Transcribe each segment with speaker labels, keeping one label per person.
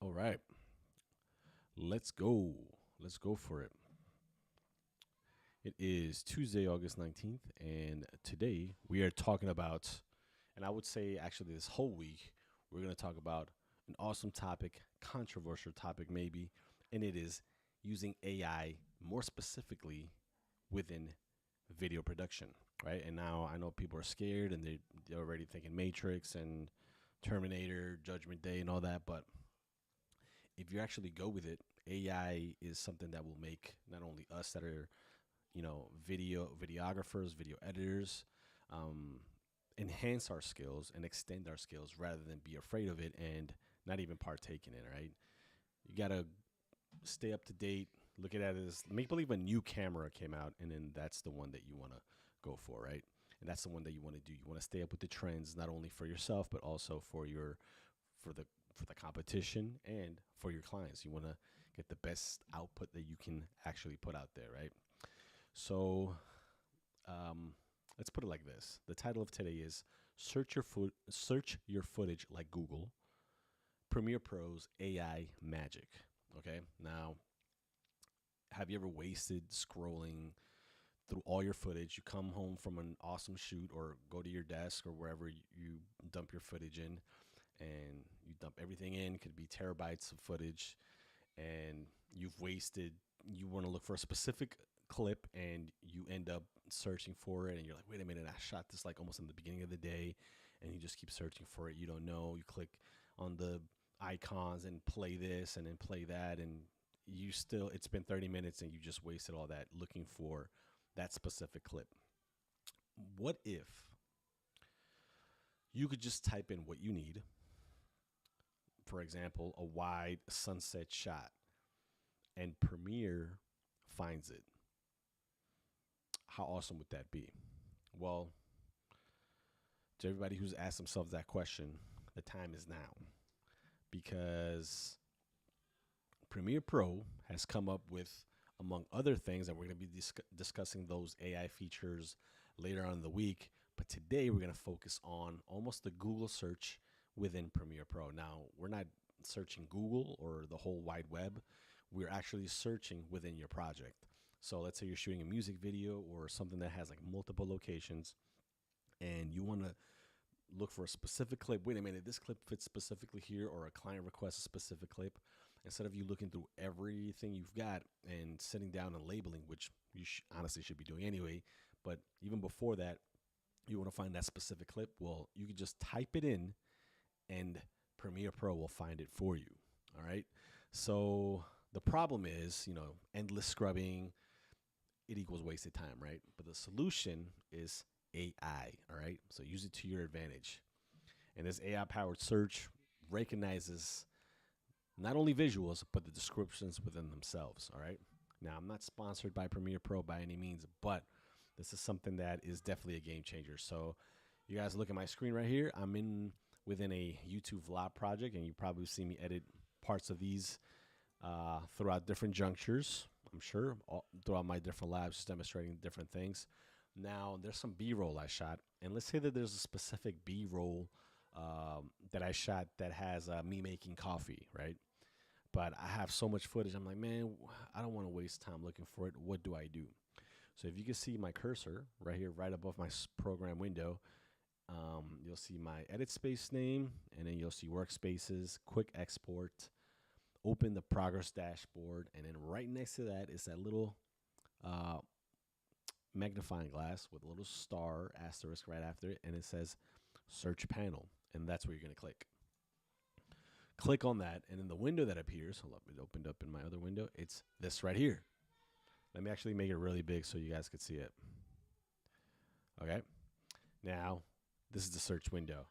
Speaker 1: All right, let's go. Let's go for it. It is Tuesday, August 19th, and today we are talking about, and I would say actually this whole week, we're going to talk about an awesome topic, controversial topic maybe, and it is using AI more specifically within video production, right? And now I know people are scared and they're already thinking Matrix and Terminator, Judgment Day, and all that, but if you actually go with it, AI is something that will make not only us that are, videographers, video editors, um, enhance our skills and extend our skills rather than be afraid of it and not even partake in it, right? You gotta stay up to date. Look at it as make believe a new camera came out, and then that's the one that you want to go for, right? And that's the one that you want to do. You want to stay up with the trends, not only for yourself but also for the for the competition and for your clients. You want to get the best output that you can actually put out there, right? So um, let's put it like this. The title of today is search your footage like Google. Premiere Pro's AI magic. Okay. Now, have you ever wasted scrolling through all your footage? You come home from an awesome shoot or go to your desk or wherever you dump your footage in, and you dump everything in. Could be terabytes of footage, and you want to look for a specific clip and you end up searching for it, and you're like, wait a minute, I shot this like almost in the beginning of the day, and you just keep searching for it. You don't know. You click on the icons and play this and then play that, and it's been 30 minutes and you just wasted all that looking for that specific clip. What if you could just type in what you need? For example, a wide sunset shot, and Premiere finds it. How awesome would that be? Well, to everybody who's asked themselves that question, the time is now, because Premiere Pro has come up with, among other things, that we're going to be discussing those AI features later on in the week. But today we're going to focus on almost the Google search within Premiere Pro. Now, we're not searching Google or the whole wide web. We're actually searching within your project. So let's say you're shooting a music video or something that has like multiple locations, and you want to look for a specific clip. Wait a minute, this clip fits specifically here, or a client requests a specific clip. Instead of you looking through everything you've got and sitting down and labeling, which you honestly should be doing anyway, but even before that, you want to find that specific clip. Well, you can just type it in, and Premiere Pro will find it for you. All right. So the problem is, endless scrubbing, it equals wasted time, right? But the solution is AI. All right. So use it to your advantage. And this AI powered search recognizes not only visuals, but the descriptions within themselves. All right. Now, I'm not sponsored by Premiere Pro by any means, but this is something that is definitely a game changer. So, you guys look at my screen right here. I'm within a YouTube vlog project, and you probably see me edit parts of these throughout different junctures. I'm sure throughout my different labs, just demonstrating different things. Now, there's some B-roll I shot, and let's say that there's a specific B-roll that I shot that has me making coffee, right? But I have so much footage. I'm like, man, I don't want to waste time looking for it. What do I do? So if you can see my cursor right here, right above my program window, you'll see my edit space name, and then you'll see workspaces, quick export, open the progress dashboard, and then right next to that is that little uh, magnifying glass with a little star asterisk right after it, and it says search panel, and that's where you're going to click. Click on that, and in the window that appears, hold up, it opened up in my other window, it's this right here. Let me actually make it really big so you guys could see it. Okay. Now, this is the search window.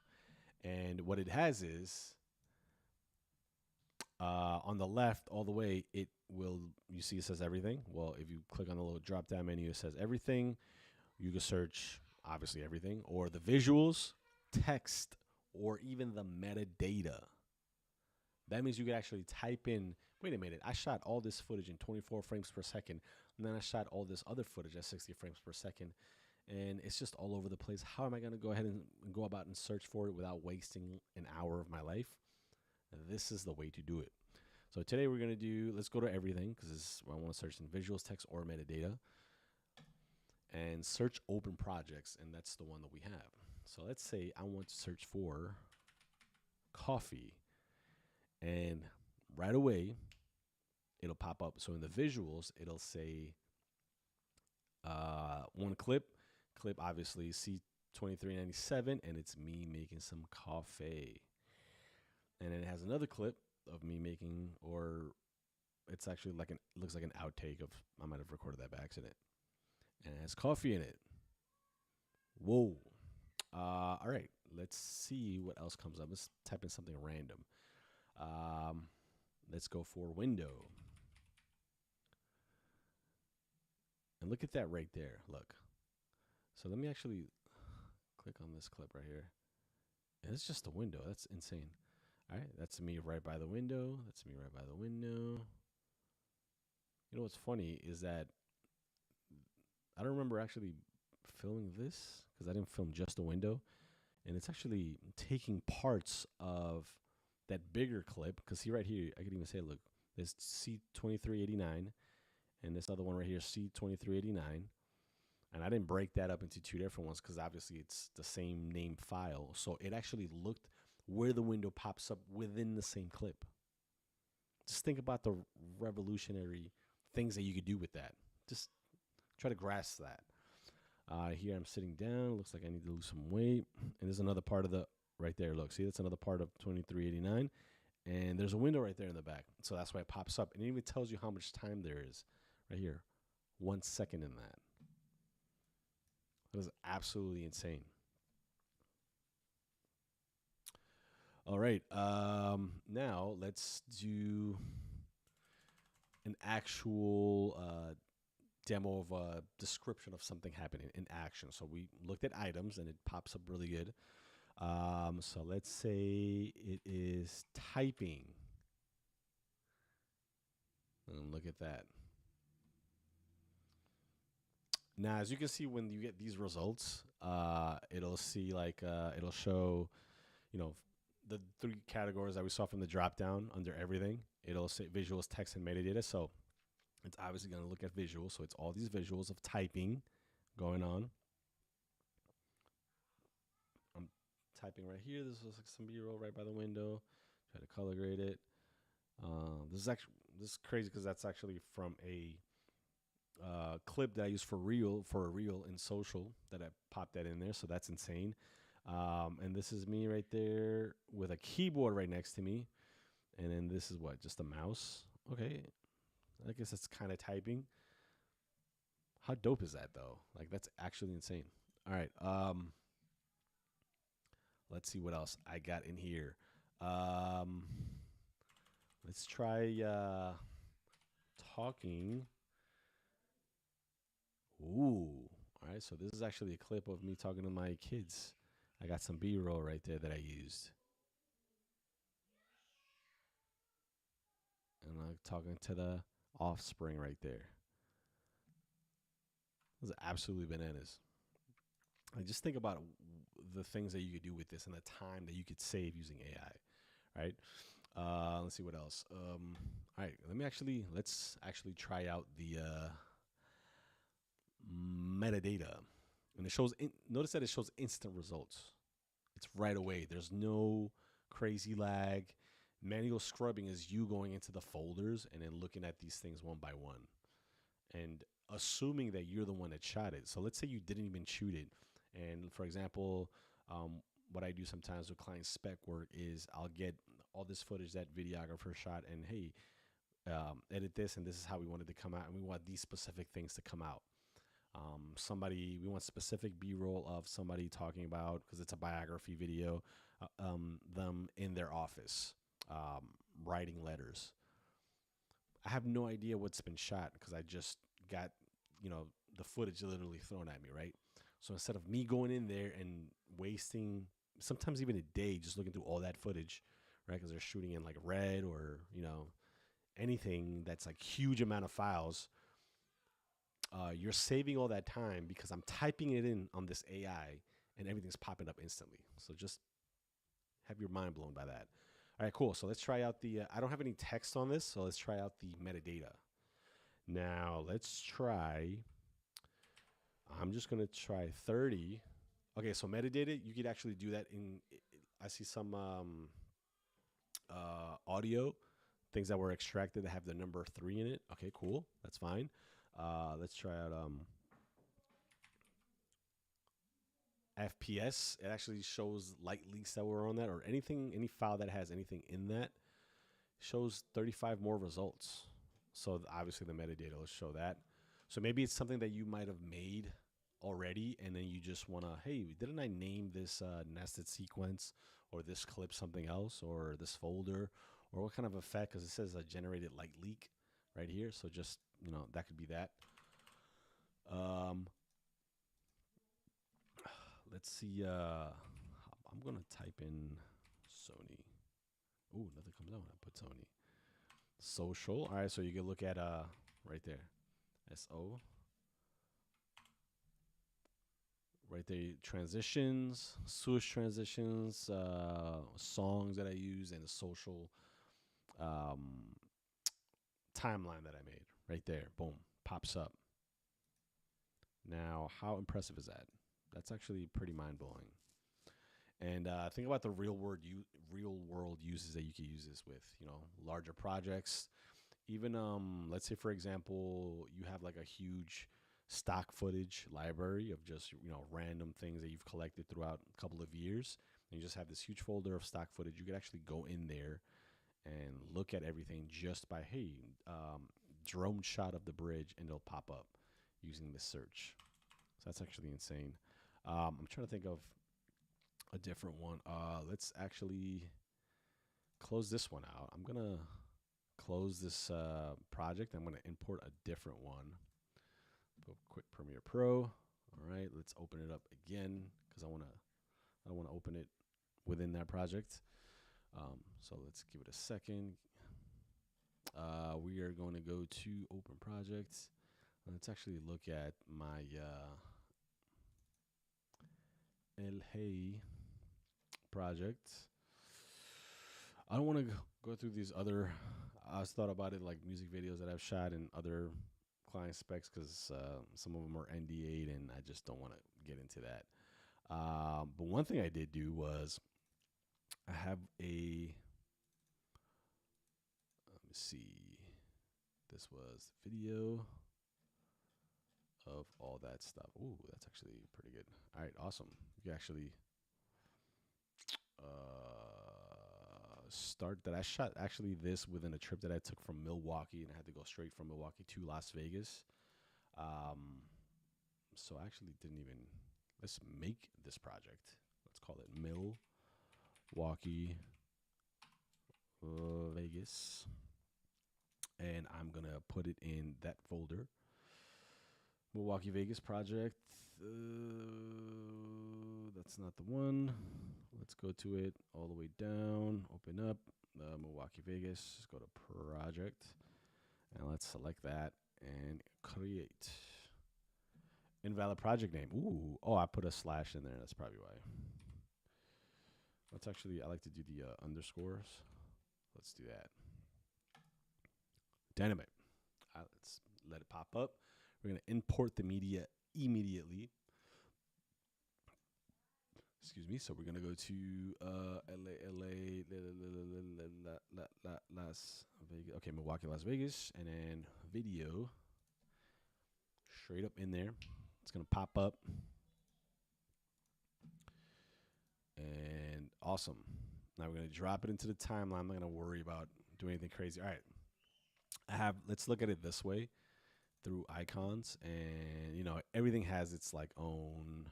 Speaker 1: And what it has is, on the left all the way, you see it says everything. Well, if you click on the little drop down menu, it says everything. You can search, obviously, everything, or the visuals, text, or even the metadata. That means you could actually type in, wait a minute, I shot all this footage in 24 frames per second, and then I shot all this other footage at 60 frames per second, and it's just all over the place. How am I going to go ahead and go about and search for it without wasting an hour of my life? this is the way to do it. So today we're going to do, let's go to everything because I want to search in visuals, text, or metadata and search open projects. And that's the one that we have. So let's say I want to search for coffee, and right away it'll pop up. So in the visuals, it'll say one clip obviously C2397, and it's me making some coffee. And then it has another clip of me making, or it's actually like looks like an outtake of, I might have recorded that by accident, and it has coffee in it. Whoa. All right, let's see what else comes up. Let's type in something random. Let's go for window. And look at that right there. Look. So let me actually click on this clip right here. And it's just a window. That's insane. All right, that's me right by the window. That's me right by the window. You know what's funny is that I don't remember actually filming this because I didn't film just a window. And it's actually taking parts of that bigger clip. Because see right here, I could even say, look, there's C2389. And this other one right here, C2389. And I didn't break that up into two different ones because obviously it's the same name file. So it actually looked where the window pops up within the same clip. Just think about the revolutionary things that you could do with that. Just try to grasp that. Here I'm sitting down. Looks like I need to lose some weight. And there's another part of the, right there. Look, see, that's another part of 2389. And there's a window right there in the back. So that's why it pops up. And it even tells you how much time there is right here. 1 second in that. That is absolutely insane. All right. Now let's do an actual demo of a description of something happening in action. So we looked at items and it pops up really good. So let's say it is typing. And look at that. Now, as you can see, when you get these results, it'll see like, it'll show, you know, the 3 categories that we saw from the drop down under everything. It'll say visuals, text, and metadata. So it's obviously going to look at visuals. So it's all these visuals of typing going on. I'm typing right here. This is like some B-roll right by the window. Try to color grade it. This is crazy because that's actually from a clip that I used for a reel in social that I popped that in there. So that's insane. And this is me right there with a keyboard right next to me. And then this is what? Just a mouse. Okay. I guess that's kind of typing. How dope is that though? Like that's actually insane. All right. Let's see what else I got in here. Let's try talking. Ooh. All right. So this is actually a clip of me talking to my kids. I got some B-roll right there that I used. And I'm talking to the offspring right there. This is absolutely bananas. Like, just think about the things that you could do with this and the time that you could save using AI, right? Let's see what else. All right, let's actually try out the metadata. And it shows, notice that it shows instant results. It's right away. There's no crazy lag. Manual scrubbing is you going into the folders and then looking at these things one by one and assuming that you're the one that shot it. So let's say you didn't even shoot it. And for example, what I do sometimes with client spec work is I'll get all this footage that videographer shot and, hey, edit this, and this is how we want it to come out. And we want these specific things to come out. We want specific B-roll of somebody talking about, because it's a biography video, them in their office, writing letters. I have no idea what's been shot because I just got, the footage literally thrown at me, right? So instead of me going in there and wasting sometimes even a day just looking through all that footage, right? Because they're shooting in like red or, anything that's like huge amount of files. You're saving all that time because I'm typing it in on this AI and everything's popping up instantly. So just have your mind blown by that. All right, cool. So let's try out the. I don't have any text on this, so let's try out the metadata. Now let's try. I'm just gonna try 30. Okay, so metadata, you could actually do that in. I see some audio things that were extracted that have the number 3 in it. Okay, cool. That's fine. Let's try out FPS. It actually shows light leaks that were on that, or anything, any file that has anything in that shows 35 more results. So obviously the metadata will show that. So maybe it's something that you might have made already, and then you just want to, hey, didn't I name this nested sequence or this clip something else or this folder, or what kind of effect? Because it says a generated light leak right here. So just, that could be that. Let's see. I'm going to type in Sony. Ooh, nothing comes out when I put Sony. Social. All right, so you can look at right there. SO. Right there, transitions, swoosh transitions, songs that I use, and the social timeline that I made. Right there, boom, pops up. Now, how impressive is that? That's actually pretty mind blowing. And think about the real world uses that you can use this with. Larger projects. Even let's say, for example, you have like a huge stock footage library of just random things that you've collected throughout a couple of years, and you just have this huge folder of stock footage. You could actually go in there and look at everything just by drone shot of the bridge, and it'll pop up using this search. So that's actually insane. I'm trying to think of a different one. Let's actually close this one out. I'm gonna close this project. I'm gonna import a different one. Quick Premiere Pro. All right, let's open it up again because I don't want to open it within that project. So let's give it a second. We are going to go to Open Projects. Let's actually look at my El Hey project. I don't want to go through these other. I thought about it like music videos that I've shot and other client specs because some of them are NDA'd and I just don't want to get into that. But one thing I did do was I have a. Let me see. This was video of all that stuff. Ooh, that's actually pretty good. All right, awesome. You can actually start that. I shot actually this within a trip that I took from Milwaukee, and I had to go straight from Milwaukee to Las Vegas. So I actually didn't even. Let's make this project. Let's call it Milwaukee, Vegas. And I'm going to put it in that folder. Milwaukee, Vegas project. That's not the one. Let's go to it all the way down. Open up Milwaukee, Vegas. Let's go to project. And let's select that and create. Invalid project name. Ooh. Oh, I put a slash in there. That's probably why. Let's actually, I like to do the underscores. Let's do that. Dynamite. Let's let it pop up. We're going to import the media immediately. Excuse me. So we're going to go to Las Vegas. Okay, Milwaukee, Las Vegas. And then video. Straight up in there. It's going to pop up. And awesome. Now we're going to drop it into the timeline. I'm not going to worry about doing anything crazy. All right. Let's look at it this way through icons. And, everything has its like own,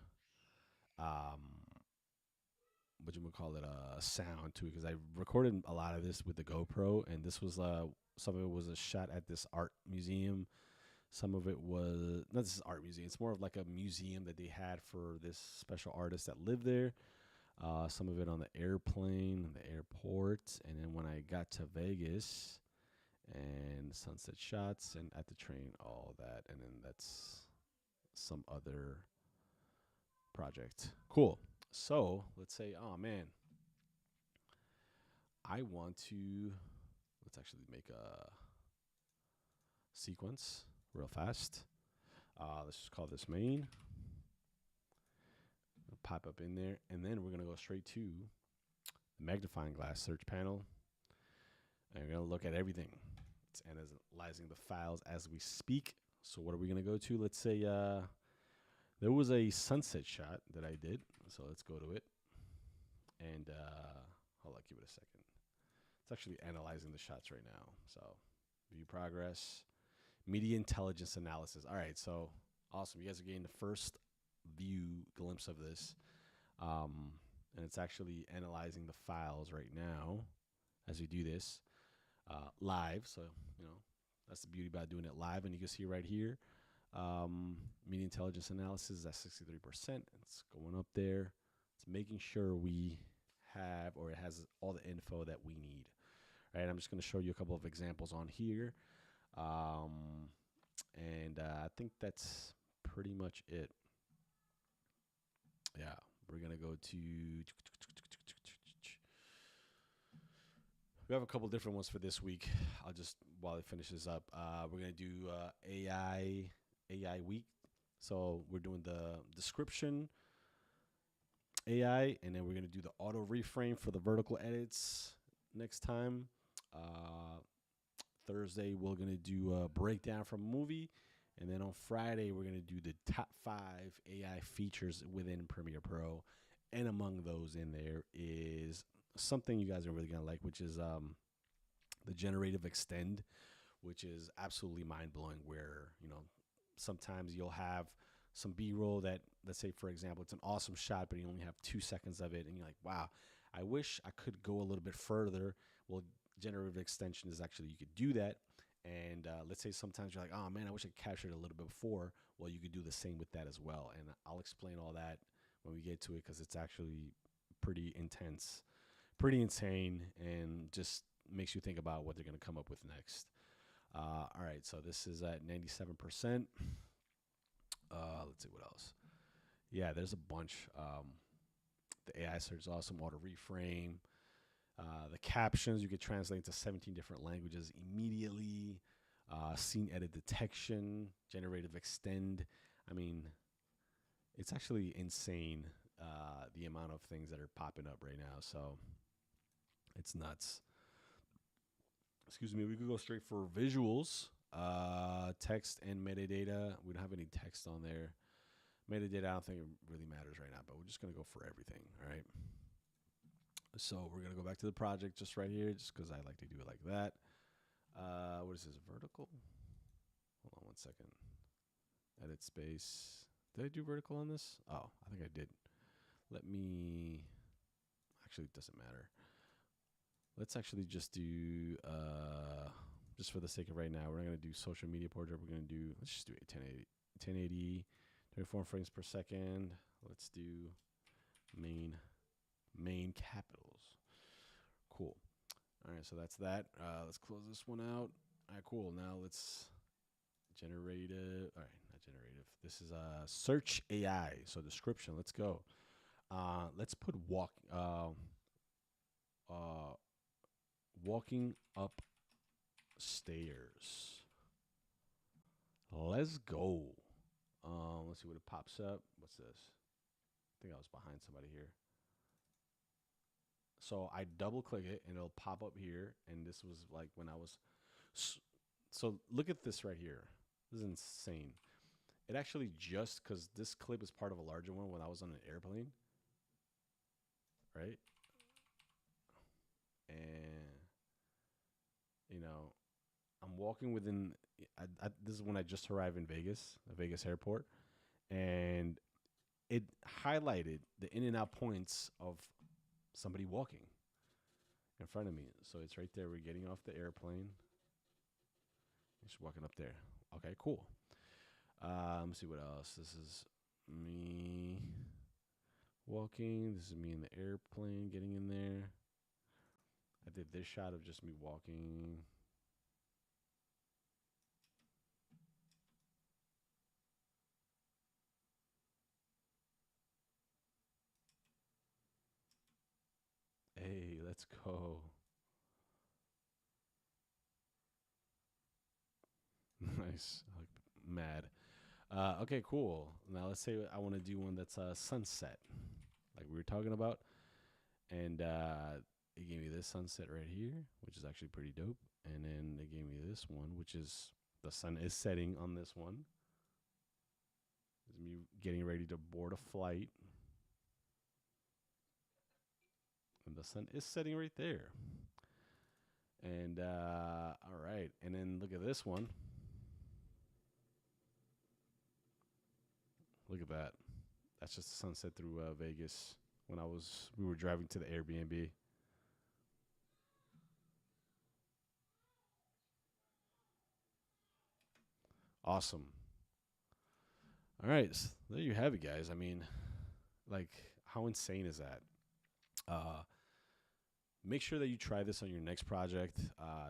Speaker 1: what you would call it, a sound to it. Because I recorded a lot of this with the GoPro. And this was, some of it was a shot at this art museum. Some of it was, not this art museum. It's more of like a museum that they had for this special artist that lived there. Some of it on the airplane, the airport. And then when I got to Vegas and sunset shots and at the train, all that. And then that's some other project. Cool. So let's say, oh man, I want to, let's actually make a sequence real fast. Let's just call this main. It'll pop up in there. And then we're going to go straight to the magnifying glass search panel. And we're going to look at everything. It's analyzing the files as we speak. So what are we going to go to? Let's say there was a sunset shot that I did. So let's go to it. And hold on, give it a second. It's actually analyzing the shots right now. So view progress, media intelligence analysis. All right, so awesome. You guys are getting the first view glimpse of this. And it's actually analyzing the files right now as we do this live. So, you know, that's the beauty about doing it live. And you can see right here, media intelligence analysis is at 63%. It's going up there. It's making sure we have, or it has all the info that we need. All right, I'm just going to show you a couple of examples on here. And I think that's pretty much it. Yeah, we're going to go to, we have a couple different ones for this week. I'll just, while it finishes up, we're going to do AI week. So we're doing the description AI, and then we're going to do the auto reframe for the vertical edits next time. Thursday, we're going to do a breakdown from a movie. And then on Friday, we're going to do the top 5 AI features within Premiere Pro. And among those in there is something you guys are really going to like, which is the generative extend, which is absolutely mind-blowing, where, you know, sometimes you'll have some B-roll that, let's say, for example, it's an awesome shot, but you only have 2 seconds of it. And you're like, wow, I wish I could go a little bit further. Well, generative extension is actually, you could do that. And let's say sometimes you're like, oh, man, I wish I captured it a little bit before. Well, you could do the same with that as well. And I'll explain all that when we get to it, because it's actually pretty intense, pretty insane, and just makes you think about what they're going to come up with next. All right, so this is at 97%. Let's see what else. Yeah, there's a bunch. The AI search is awesome. Auto reframe. The captions, you could translate to 17 different languages immediately. Scene edit detection, generative extend. I mean, it's actually insane, the amount of things that are popping up right now. So it's nuts. Excuse me. We could go straight for visuals, text and metadata. We don't have any text on there. Metadata, I don't think it really matters right now, but we're just going to go for everything. All right. So we're going to go back to the project just right here, just because I like to do it like that. What is this, vertical? Hold on 1 second. Edit space. Did I do vertical on this? Oh, I think I did. Let me, actually, it doesn't matter. Let's actually just do, just for the sake of right now, we're not going to do social media portrait. We're going to do, let's just do it 1080, 24 frames per second. Let's do main capitals. Cool. All right, so that's that. Let's close this one out. All right, cool. Now let's generative. All right, not generative. This is search AI. So description. Let's go. Let's put walking up stairs. Let's go. Let's see what it pops up. What's this? I think I was behind somebody here. So I double click it and it'll pop up here. And this was like when I was. So look at this right here. This is insane. It actually just, because this clip is part of a larger one when I was on an airplane. Right? And, you know, I'm walking within, this is when I just arrived in Vegas, the Vegas airport. And it highlighted the in and out points of somebody walking in front of me. So it's right there. We're getting off the airplane. Just walking up there. Okay, cool. Let me see what else. This is me walking. This is me in the airplane getting in there. I did this shot of just me walking. Hey, let's go. Nice. I look mad. Okay, cool. Now let's say I want to do one that's sunset, like we were talking about, and it gave me this sunset right here, which is actually pretty dope. And then they gave me this one, which is the sun is setting on this one. This is me getting ready to board a flight, and the sun is setting right there. And all right, and then look at this one. Look at that. That's just the sunset through Vegas when we were driving to the Airbnb. Awesome. All right, so there you have it, guys. I mean, like, how insane is that? Uh, Make sure that you try this on your next project.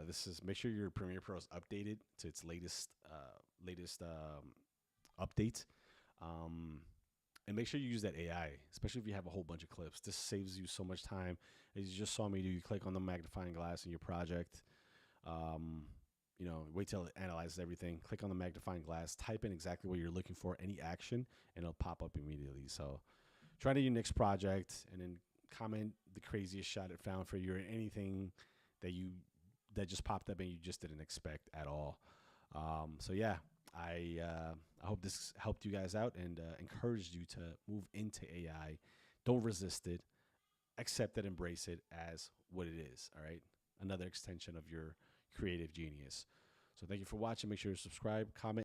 Speaker 1: This is make sure your Premiere Pro is updated to its latest update. Um, and make sure you use that AI, especially if you have a whole bunch of clips. This saves you so much time. As you just saw me do, you click on the magnifying glass in your project. Um, wait till it analyzes everything. Click on the magnifying glass, type in exactly what you're looking for, any action, and it'll pop up immediately. So try to your next project and then comment the craziest shot it found for you or anything that you that just popped up and you just didn't expect at all. So yeah, I hope this helped you guys out and encouraged you to move into AI. Don't resist it. Accept it, embrace it as what it is. All right, another extension of your creative genius. So thank you for watching. Make sure to subscribe, comment.